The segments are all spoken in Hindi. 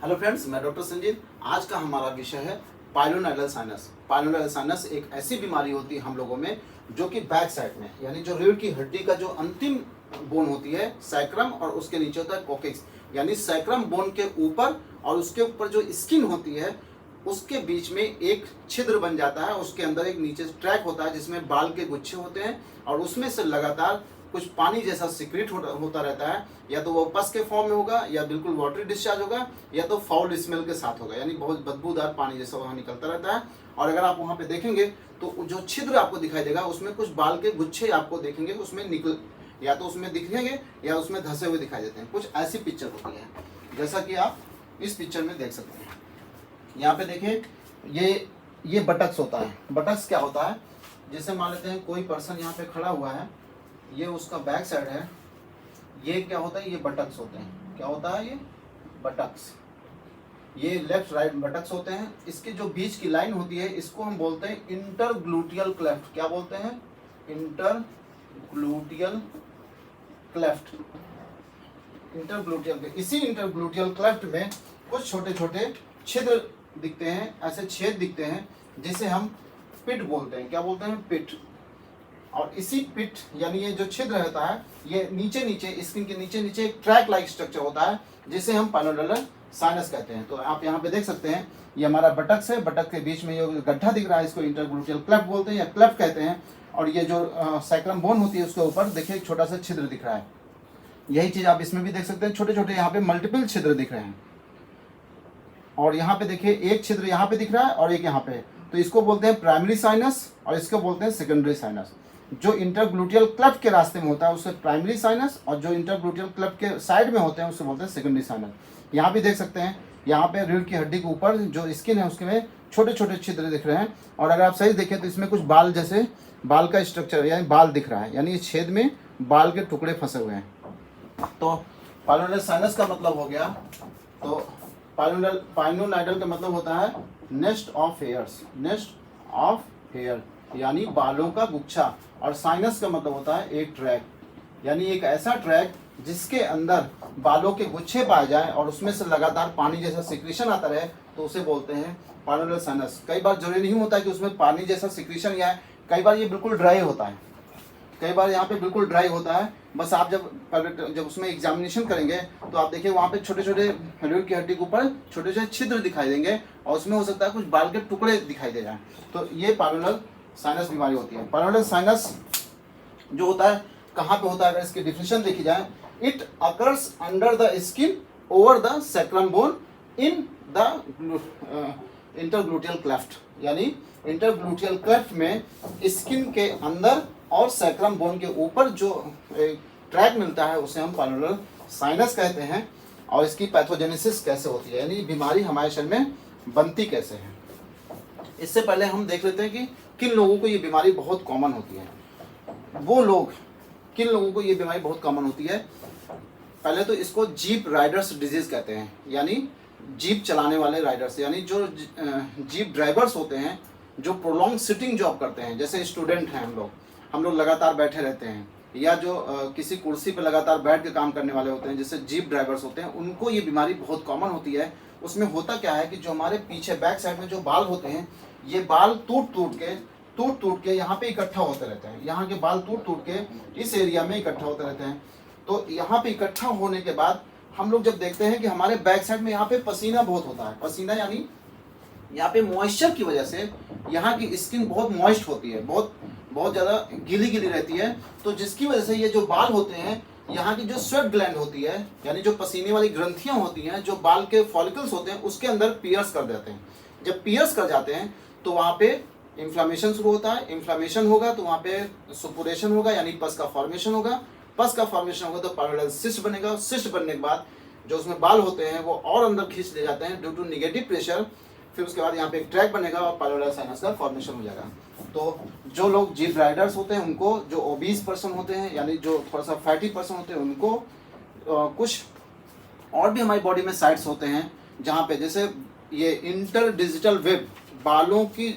हेलो फ्रेंड्स, मैं डॉक्टर संजीव। आज का हमारा विषय है पाइलोनेडल साइनस। पाइलोनेडल साइनस एक ऐसी बीमारी होती है हम लोगों में जो कि बैक साइड में, यानी जो रीढ़ की हड्डी का जो अंतिम बोन होती है सैक्रम, और उसके नीचे होता है कोक्सिक्स, यानी सैक्रम बोन के ऊपर और उसके ऊपर जो स्किन होती है उसके बीच में एक छिद्र बन जाता है। उसके अंदर एक नीचे ट्रैक होता है जिसमें बाल के गुच्छे होते हैं और उसमें से लगातार कुछ पानी जैसा सिक्रेट होता रहता है। या तो वो पस के फॉर्म में होगा, या बिल्कुल वाटरी डिस्चार्ज होगा, या तो फाउल स्मेल के साथ होगा, यानी बहुत बदबूदार पानी जैसा वहाँ निकलता रहता है। और अगर आप वहाँ पे देखेंगे तो जो छिद्र आपको दिखाई देगा उसमें कुछ बाल के गुच्छे आपको देखेंगे, उसमें निकल या तो उसमें दिखेंगे या उसमें धसे हुए दिखाई देते हैं। कुछ ऐसी पिक्चर होती है जैसा कि आप इस पिक्चर में देख सकते हैं। यहाँ पे देखिए, ये बटक्स होता है। बटक्स क्या होता है, जैसे मान लेते हैं कोई पर्सन यहाँ पे खड़ा हुआ है, ये उसका बैक साइड है, ये क्या होता है, ये बटक्स होते हैं। क्या होता है, ये बटक्स, ये लेफ्ट राइट बटक्स होते हैं। इसके जो बीच की लाइन होती है इसको हम बोलते हैं इंटरग्लूटियल क्लेफ्ट। क्या बोलते हैं, इंटरग्लूटियल क्लेफ्ट। इंटरग्लूटियल, इसी इंटरग्लूटियल क्लेफ्ट में कुछ छोटे छोटे छिद्र दिखते हैं, ऐसे छेद दिखते हैं जिसे हम पिट बोलते हैं। क्या बोलते हैं, पिट। और इसी पिट यानी ये जो छिद्र रहता है, ये नीचे नीचे स्किन के नीचे नीचे एक ट्रैक लाइक स्ट्रक्चर होता है जिसे हम पाइलोनेडल साइनस कहते हैं। तो आप यहाँ पे देख सकते हैं, ये हमारा बटक्स है, बटक के बीच में ये गड्ढा दिख रहा है, इसको इंटरग्लूटियल क्लेफ्ट बोलते हैं या क्लेफ्ट कहते हैं। और ये जो सैक्रम बोन होती है उसके ऊपर देखिए एक छोटा सा छिद्र दिख रहा है। यही चीज आप इसमें भी देख सकते हैं, छोटे छोटे यहाँ पे मल्टीपल छिद्र दिख रहे हैं। और यहाँ पे देखिए एक छिद्र यहाँ पे दिख रहा है और एक यहाँ पे, तो इसको बोलते हैं प्राइमरी साइनस और इसको बोलते हैं सेकेंडरी साइनस। जो इंटरग्लूटियल क्लेफ्ट के रास्ते में होता है उसे प्राइमरी साइनस, और जो इंटरग्लूटियल क्लेफ्ट के साइड में होते हैं उसे बोलते हैं सेकेंडरी साइनस। यहाँ भी देख सकते हैं, यहाँ पे रीढ़ की हड्डी के ऊपर जो स्किन है उसके में छोटे छोटे छिद्र दिख रहे हैं। और अगर आप सही देखें तो इसमें कुछ बाल जैसे बाल का स्ट्रक्चर यानी बाल दिख रहा है, यानी इस छेद में बाल के टुकड़े फंसे हुए हैं। तो पाइलोनेडल साइनस का मतलब हो गया, तो पाइलोनेडल का मतलब होता है nest of hairs, nest of hair यानी बालों का गुच्छा। और साइनस का मतलब होता है एक ट्रैक, यानी एक ऐसा ट्रैक जिसके अंदर बालों के गुच्छे पाए जाए और उसमें से लगातार पानी जैसा सिक्रीशन आता रहे, तो उसे बोलते हैं पाइलोनेडल साइनस। कई बार जरूरी नहीं होता है कि उसमें पानी जैसा सिक्रीशन आए, कई बार ये बिल्कुल ड्राई होता है, कई बार यहाँ पे बिल्कुल ड्राई होता है। बस आप जब उसमें एग्जामिनेशन करेंगे तो आप देखिए वहाँ पे छोटे छोटे रीढ़ की हड्डी के ऊपर छोटे छोटे छिद्र दिखाई देंगे और उसमें हो सकता है कुछ बाल के टुकड़े दिखाई दे जाए। तो ये पाइलोनेडल साइनस बीमारी होती है। पाइलोनेडल साइनस जो होता है कहाँ पे होता है, अगर इसकी डिफिनेशन देखी जाए, it occurs under the skin over the sacrum bone in the intergluteal cleft, यानी इंटरग्लूटियल क्लेफ्ट में स्किन के अंदर और सैक्रम बोन के ऊपर जो ट्रैक मिलता है उसे हम पाइलोनेडल साइनस कहते हैं। और इसकी पैथोजेनेसिस कैसे होती है, यानी बीमारी हमारे शरीर में बनती कैसे है। इससे पहले हम देख लेते हैं कि किन लोगों को ये बीमारी बहुत कॉमन होती है। वो लोग, किन लोगों को ये बीमारी बहुत कॉमन होती है, पहले तो इसको जीप राइडर्स डिजीज कहते हैं, यानी जीप चलाने वाले राइडर्स, यानी जो जीप ड्राइवर्स होते हैं जो प्रोलॉन्ग सिटिंग जॉब करते हैं, जैसे स्टूडेंट हैं हम लोग लगातार बैठे रहते हैं, या जो किसी कुर्सी पर लगातार बैठ के काम करने वाले होते हैं जैसे जीप ड्राइवर्स होते हैं, उनको ये बीमारी बहुत कॉमन होती है। उसमें होता क्या है कि जो हमारे पीछे बैक साइड में जो बाल होते हैं, ये बाल टूट टूट के यहाँ पे इकट्ठा होते रहते हैं। यहाँ के बाल टूट के इस एरिया में इकट्ठा होते रहते हैं। तो यहाँ पे इकट्ठा होने के बाद हम लोग जब देखते हैं कि हमारे बैक साइड में यहाँ पे पसीना बहुत होता है, पसीना यानी यहाँ पे मॉइस्चर की वजह से यहाँ की स्किन बहुत मॉइस्ट होती है, बहुत ज़्यादा गीली रहती है। तो जिसकी वजह से ये जो बाल होते हैं, यहाँ की जो स्वेट ग्लैंड होती है, यानी जो पसीने वाली ग्रंथियाँ होती हैं, जो बाल के फॉलिकल्स होते हैं, उसके अंदर पियर्स कर देते हैं। जब पियर्स कर जाते हैं तो वहाँ पे इन्फ्लामेशन शुरू होता है। इन्फ्लामेशन होगा तो वहाँ पे सुपुरेशन होगा, यानी पस का फॉर्मेशन होगा। पस का फॉर्मेशन होगा तो पाइलोनेडल सिस्ट बनेगा। सिस्ट बनने के बाद जो उसमें बाल होते हैं वो और अंदर खींच ले जाते हैं ड्यू टू निगेटिव प्रेशर। फिर उसके बाद यहाँ पे एक ट्रैक बनेगा और पाइलोनेडल साइनस का फॉर्मेशन हो जाएगा। तो जो लोग जीप राइडर्स होते हैं उनको, जो ओबीस पर्सन होते हैं यानी जो थोड़ा सा फैटी पर्सन होते हैं, उनको कुछ और भी हमारी बॉडी में साइट्स होते हैं जहाँ पे, जैसे ये इंटरडिजिटल वेब, बालों की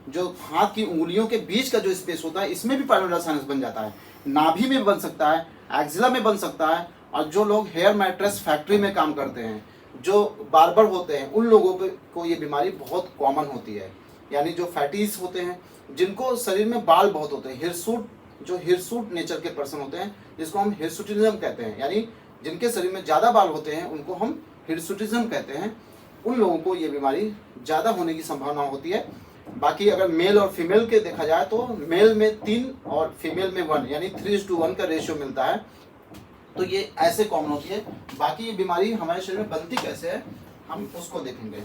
जो हाथ की उंगलियों के बीच का जो स्पेस होता है, इसमें भी पाइलोनेडल साइनस बन जाता है। नाभि में बन सकता है, एक्जिला में बन सकता है। और जो लोग हेयर मैट्रेस फैक्ट्री में काम करते हैं, जो बार्बर होते हैं उन लोगों को ये बीमारी बहुत कॉमन होती है। यानी जो फैटीज होते हैं, जिनको शरीर में बाल बहुत होते हैं, हिरसूट, जो हिरसूट नेचर के पर्सन होते हैं, जिसको हम हिरसूटिज्म कहते हैं, यानी जिनके शरीर में ज़्यादा बाल होते हैं उनको हम हिरसूटिज्म कहते हैं, उन लोगों को ये बीमारी ज़्यादा होने की संभावना होती है। बाकी अगर मेल और फीमेल के देखा जाए तो मेल में 3 और फीमेल में 1, यानी 3:1 का रेशियो मिलता है। तो ये ऐसे कॉमन होती है। बाकी ये बीमारी हमारे शरीर में बनती कैसे है हम उसको देखेंगे।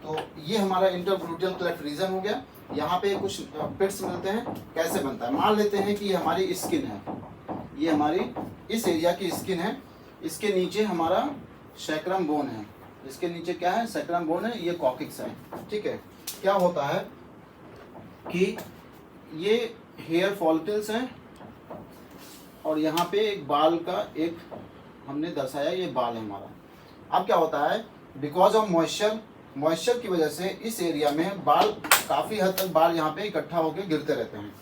तो ये हमारा इंटरग्लूटियल क्लेफ्ट रीजन हो गया। यहाँ पे कुछ पिट्स मिलते हैं। कैसे बनता है, मान लेते हैं कि ये हमारी स्किन है, ये हमारी इस एरिया की स्किन है, इसके नीचे हमारा सैक्रम बोन है, इसके नीचे क्या है, सैक्रम बोन है, ये कॉकिक्स है। ठीक है, क्या होता है कि ये हेयर फॉलिकल्स हैं और यहाँ पे एक बाल का एक हमने दर्शाया, ये बाल है हमारा। अब क्या होता है, बिकॉज ऑफ मॉइस्चर की वजह से इस एरिया में बाल काफ़ी हद तक बाल यहाँ पे इकट्ठा होकर गिरते रहते हैं।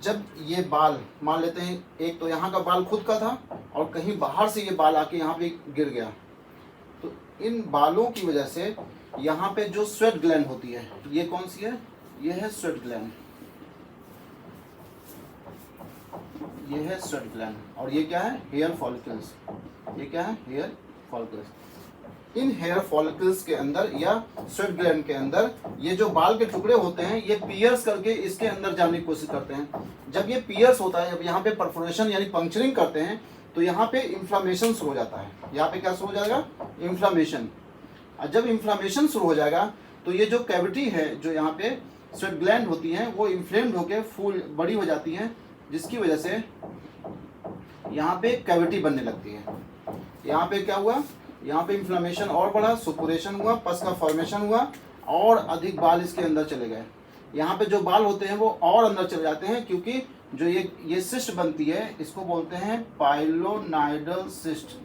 जब ये बाल मान लेते हैं, एक तो यहाँ का बाल खुद का था और कहीं बाहर से ये बाल आके यहाँ पे गिर गया, तो इन बालों की वजह से यहाँ पे जो स्वेट ग्लैंड होती है, ये कौन सी है, ये है स्वेट ग्लैंड, ये है स्वेट ग्लैंड, और ये क्या है, हेयर फॉलिकल्स, ये क्या है, हेयर फॉलिकल्स। इन हेयर फॉलिकल्स के अंदर या स्वेट ग्लैंड के अंदर ये जो बाल के टुकड़े होते हैं, ये पियर्स करके इसके अंदर जाने की कोशिश करते हैं। जब ये पियर्स होता है, जब यहाँ पे परफोरेशन यानी पंक्चरिंग करते हैं, तो यहाँ पे इन्फ्लामेशन शुरू हो जाता है। यहाँ पे क्या शुरू हो जाएगा, इन्फ्लामेशन। और जब इन्फ्लामेशन शुरू हो जाएगा तो ये जो कैविटी है, जो यहाँ पे स्वेट ग्लैंड होती हैं, वो इन्फ्लेम्ड होकर फूल बड़ी हो जाती हैं, जिसकी वजह से यहाँ पे कैविटी बनने लगती है। यहाँ पे क्या हुआ, यहाँ पे इन्फ्लेमेशन और बढ़ा, सुपुरेशन हुआ, पस का फॉर्मेशन हुआ और अधिक बाल इसके अंदर चले गए। यहाँ पे जो बाल होते हैं वो और अंदर चले जाते हैं, क्योंकि जो ये सिस्ट बनती है, इसको बोलते हैं पाइलोनाइडल सिस्ट,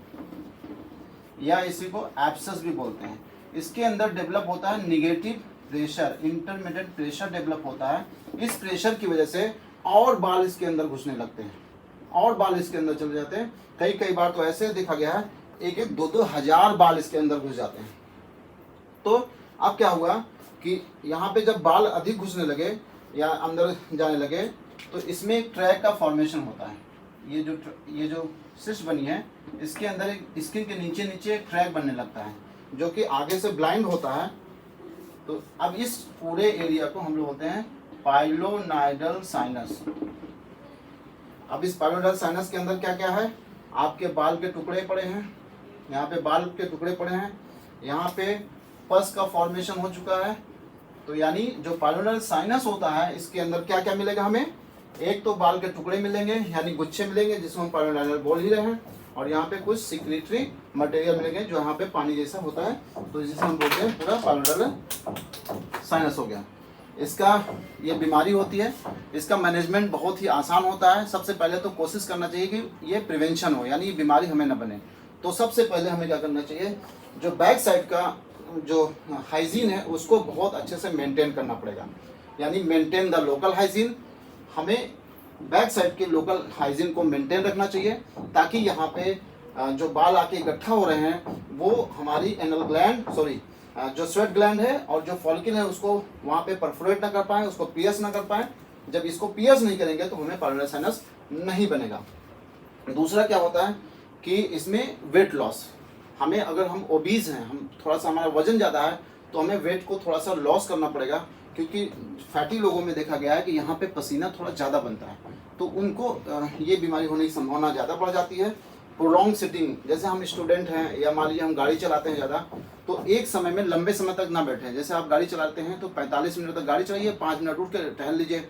या इसी को एब्सेस भी बोलते हैं। इसके अंदर डेवलप होता है negative pressure, intermediate pressure develop होता है। इस प्रेशर की वजह से और बाल इसके अंदर घुसने लगते हैं और बाल इसके अंदर चले जाते हैं। कई बार तो ऐसे देखा गया है, 1-2 हजार बाल इसके अंदर घुस जाते हैं। तो अब क्या हुआ कि यहाँ पे जब बाल अधिक घुसने लगे या अंदर जाने लगे, तो इसमें एक ट्रैक का फॉर्मेशन होता है। ये जो सिस्ट बनी है, इसके अंदर एक स्किन के नीचे एक ट्रैक बनने लगता है, जो कि आगे से ब्लाइंड होता है। तो अब इस पूरे एरिया को हम लोग बोलते हैं पाइलोनाइडल साइनस। अब इस पाइलोनाइडल साइनस के अंदर क्या क्या है, आपके बाल के टुकड़े पड़े हैं, यहाँ पे बाल के टुकड़े पड़े हैं, यहाँ पे पस का फॉर्मेशन हो चुका है। तो यानी जो पाइलोनाइडल साइनस होता है, इसके अंदर क्या क्या मिलेगा हमें, एक तो बाल के टुकड़े मिलेंगे यानी गुच्छे मिलेंगे, जिसको हम पाइलोनाइडल बोल ही रहे हैं, और यहाँ पे कुछ सिक्रेटरी मटेरियल मिलेंगे जो यहाँ पे पानी जैसा होता है, तो जिसे हम बोलते हैं पूरा पाइलोनाइडल साइनस हो गया। इसका ये बीमारी होती है, इसका मैनेजमेंट बहुत ही आसान होता है। सबसे पहले तो कोशिश करना चाहिए कि ये प्रिवेंशन हो, यानी ये बीमारी हमें न बने। तो सबसे पहले हमें क्या करना चाहिए, जो बैक साइड का जो हाइजीन है उसको बहुत अच्छे से मेंटेन करना पड़ेगा, यानी मेंटेन द लोकल हाइजीन। हमें बैक साइड के लोकल हाइजीन को मेंटेन रखना चाहिए, ताकि यहाँ पे जो बाल आके इकट्ठा हो रहे हैं वो हमारी एनल ग्लैंड जो स्वेट ग्लैंड है और जो फॉलिकल है उसको वहाँ पे परफोरेट ना कर पाए, उसको पियर्स ना कर पाए। जब इसको पियर्स नहीं करेंगे तो हमें पाइलोनाइडल साइनस नहीं बनेगा। दूसरा क्या होता है कि इसमें वेट लॉस, हमें अगर हम ओबीज हैं, हम थोड़ा सा हमारा वजन ज़्यादा है, तो हमें वेट को थोड़ा सा लॉस करना पड़ेगा, क्योंकि फैटी लोगों में देखा गया है कि यहाँ पे पसीना थोड़ा ज़्यादा बनता है, तो उनको ये बीमारी होने की संभावना ज़्यादा बढ़ जाती है। प्रोलॉन्ग सिटिंग, जैसे हम स्टूडेंट हैं या मान लीजिए हम गाड़ी चलाते हैं ज़्यादा, तो एक समय में लंबे समय तक ना बैठें। जैसे आप गाड़ी चलाते हैं तो 45 मिनट तक गाड़ी चलाइए, 5 मिनट उठ कर टहल लीजिए,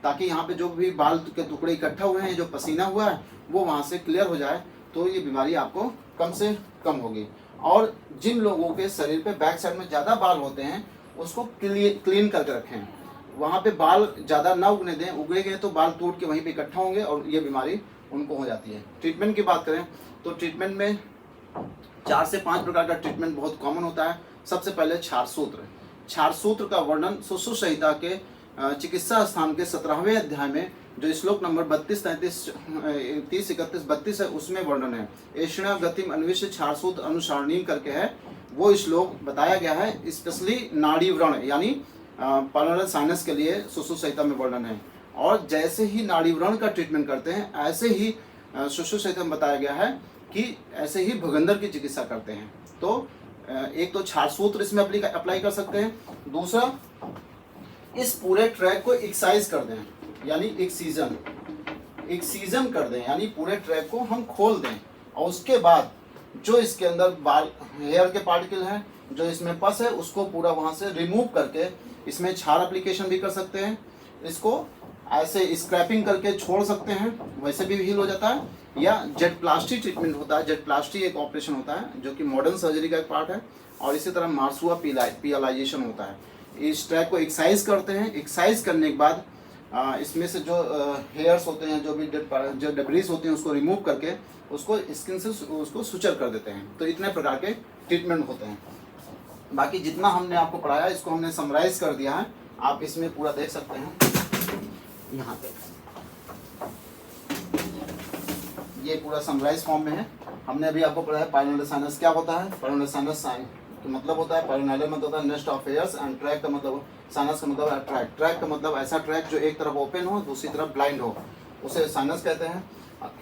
ताकि यहाँ पे जो भी बाल के टुकड़े इकट्ठा हुए हैं, जो पसीना हुआ है, वो वहाँ से क्लियर हो जाए, तो ये बीमारी आपको कम से कम होगी। और जिन लोगों के शरीर पे बैक साइड में ज़्यादा बाल होते हैं उसको क्लीन करके रखें, वहाँ पे बाल ज़्यादा ना उगने दें, उगेंगे तो बाल टूट के वहीं पे इकट्ठा होंगे और ये बीमारी उनको हो जाती है। ट्रीटमेंट की बात करें तो ट्रीटमेंट में 4 से 5 प्रकार का ट्रीटमेंट बहुत कॉमन होता है। सबसे पहले क्षारसूत्र का वर्णन सुश्रुत संहिता के चिकित्सा स्थान के 17वें अध्याय में जो श्लोक नंबर 32, 33, 30, 31, 32 है उसमें वर्णन है। ऐषणा गतिम अन्विष्य छारसूत अनुसारणी करके है, वो श्लोक बताया गया है। स्पेशली नाड़ी व्रण यानी पल्मोनरी साइनस के लिए सुश्रुत संहिता में वर्णन है। और जैसे ही नाड़ी व्रण का ट्रीटमेंट करते हैं ऐसे ही सुश्रुत संहिता में बताया गया है कि ऐसे ही भगंदर की चिकित्सा करते हैं। तो एक तो छार सूत्र इसमें अप्लाई कर सकते हैं, दूसरा इस पूरे ट्रैक को एक्साइज कर दें, यानी एक सीजन कर दें, यानी पूरे ट्रैक को हम खोल दें। और उसके बाद जो इसके अंदर बाल हेयर के पार्टिकल हैं, जो इसमें पस है, उसको पूरा वहाँ से रिमूव करके इसमें छार एप्लीकेशन भी कर सकते हैं। इसको ऐसे स्क्रैपिंग करके छोड़ सकते हैं, वैसे भी हील हो जाता है। या जेट प्लास्टी ट्रीटमेंट होता है। जेट प्लास्टी एक ऑपरेशन होता है जो कि मॉडर्न सर्जरी का एक पार्ट है। और इसी तरह मार्सुआ पियलाइजेशन होता है। इस ट्रैक को एक्साइज करते हैं। एक्साइज करने के बाद इसमें से जो हेयर्स होते हैं, जो डेब्रीज होते हैं, उसको रिमूव करके उसको स्किन से उसको सुचर कर देते हैं। तो इतने प्रकार के ट्रीटमेंट होते हैं। बाकी जितना हमने आपको पढ़ाया इसको हमने समराइज कर दिया है, आप इसमें पूरा देख सकते हैं। यहाँ पे ये पूरा समराइज फॉर्म में है। हमने अभी आपको पढ़ाया पाइलोनरी साइनस क्या होता है। पाइलोनरी साइनस साइन का मतलब होता है, पाइलोनरी मतलब होता है nest of hairs, and track का मतलब, साइनस का मतलब है ट्रैक। ट्रैक का मतलब ऐसा ट्रैक जो एक तरफ ओपन हो, दूसरी तरफ ब्लाइंड हो, उसे साइनस कहते हैं।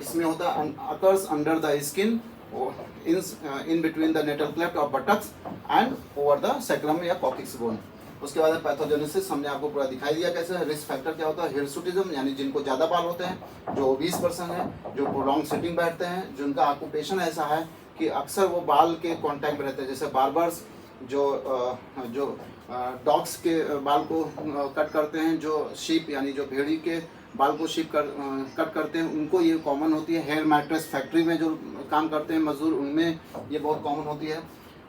इसमें होता है occurs under the skin in between the natal cleft और buttocks and over the sacrum या कॉक्सिक्स बोन। उसके बाद पैथोजेनेसिस हमने आपको पूरा दिखाई दिया कैसे है। रिस्क फैक्टर क्या होता है, हिरसुटिज्म यानी जिनको ज़्यादा बाल होते हैं, जो 20% है, जो प्रोलॉन्ग सिटिंग बैठते हैं, जिनका ऑक्यूपेशन ऐसा है कि अक्सर वो बाल के कांटेक्ट में रहते हैं, जैसे बार्बर्स जो डॉग्स के बाल को कट करते हैं, जो शीप यानी जो भेड़ी के बाल को कट करते हैं, उनको ये कॉमन होती है। हेयर मैट्रेस फैक्ट्री में जो काम करते हैं मजदूर, उनमें ये बहुत कॉमन होती है।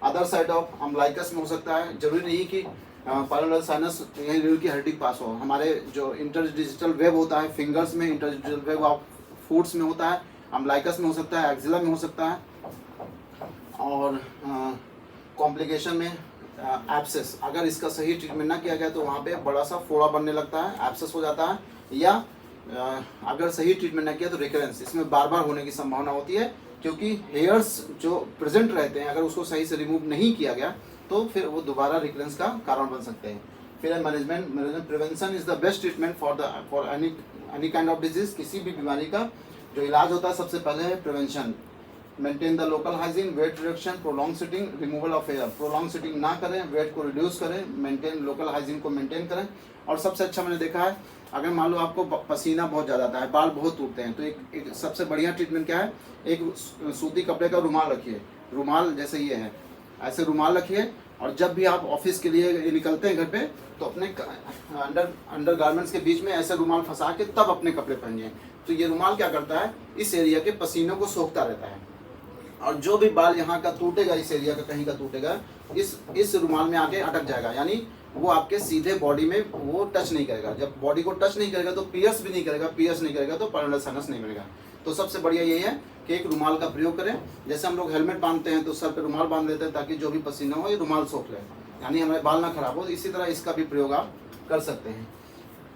अदर साइड ऑफ अम्बलाइकस में हो सकता है। जरूरी नहीं कि पाइलोनरी साइनस यही रीढ़ की हड्डी के पास हो। हमारे जो इंटरडिजिटल वेब होता है फिंगर्स में, इंटरडिजिटल वेब ऑफ फूट्स में होता है, अम्बलाइकस में हो सकता है, एक्जिला में हो सकता है। और कॉम्प्लिकेशन में एब्सेस, अगर इसका सही ट्रीटमेंट ना किया गया तो वहाँ पे बड़ा सा फोड़ा बनने लगता है, एब्सेस हो जाता है। या अगर सही ट्रीटमेंट ना किया तो रिकरेंस, इसमें बार बार होने की संभावना होती है, क्योंकि हेयर्स जो प्रेजेंट रहते हैं अगर उसको सही से रिमूव नहीं किया गया तो फिर वो दोबारा रिकरेंस का कारण बन सकते हैं। फिर management prevention is the best treatment for any kind of disease. किसी भी बीमारी का जो इलाज होता है सबसे पहले है prevention. Maintain the local hygiene, weight reduction, prolong sitting, removal of hair. Prolong sitting ना करें, वेट को रिड्यूस करें, मेंटेन लोकल हाइजीन को मेंटेन करें। और सबसे अच्छा मैंने देखा है, अगर मान लो आपको पसीना बहुत ज़्यादा आता है, बाल बहुत टूटते हैं, तो एक सबसे बढ़िया ट्रीटमेंट क्या है, एक सूती कपड़े का रुमाल रखिए। रुमाल जैसे ये है, ऐसे रुमाल रखिए। और जब भी आप ऑफिस के लिए निकलते हैं घर पे, तो अपने अंडर गारमेंट्स के बीच में ऐसे रुमाल फंसा के तब अपने कपड़े पहनिए। तो ये रुमाल क्या करता है, इस एरिया के पसीनों को सोखता रहता है। और जो भी बाल यहाँ का टूटेगा, इस एरिया का कहीं का टूटेगा, इस रुमाल में आके अटक जाएगा, यानी वो आपके सीधे बॉडी में वो टच नहीं करेगा। जब बॉडी को टच नहीं करेगा तो पियर्स भी नहीं करेगा, पियर्स नहीं करेगा तो पाइलोनरी साइनस नहीं मिलेगा। तो सबसे बढ़िया यही है कि एक रुमाल का प्रयोग करें। जैसे हम लोग हेलमेट बांधते हैं तो सर पे रुमाल बांध देते हैं ताकि जो भी पसीना हो ये रुमाल सोख ले, यानी हमारे बाल ना खराब हो। इसी तरह इसका भी प्रयोग आप कर सकते हैं।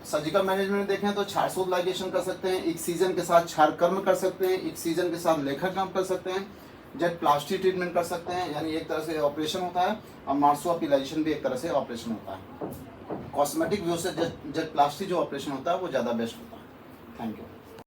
सर्जिकल मैनेजमेंट देखें तो छार सूत लाइगेशन कर सकते हैं, एक सीजन के साथ छार कर्म कर सकते हैं, एक सीजन के साथ लेखा काम कर सकते हैं, जेट प्लास्टी ट्रीटमेंट कर सकते हैं, यानी एक तरह से ऑपरेशन होता है। और मार्सुआ पिलाइजेशन भी एक तरह से ऑपरेशन होता है। कॉस्मेटिक व्यू से जेट प्लास्टी जो ऑपरेशन होता है वो ज़्यादा बेस्ट होता है। Thank you.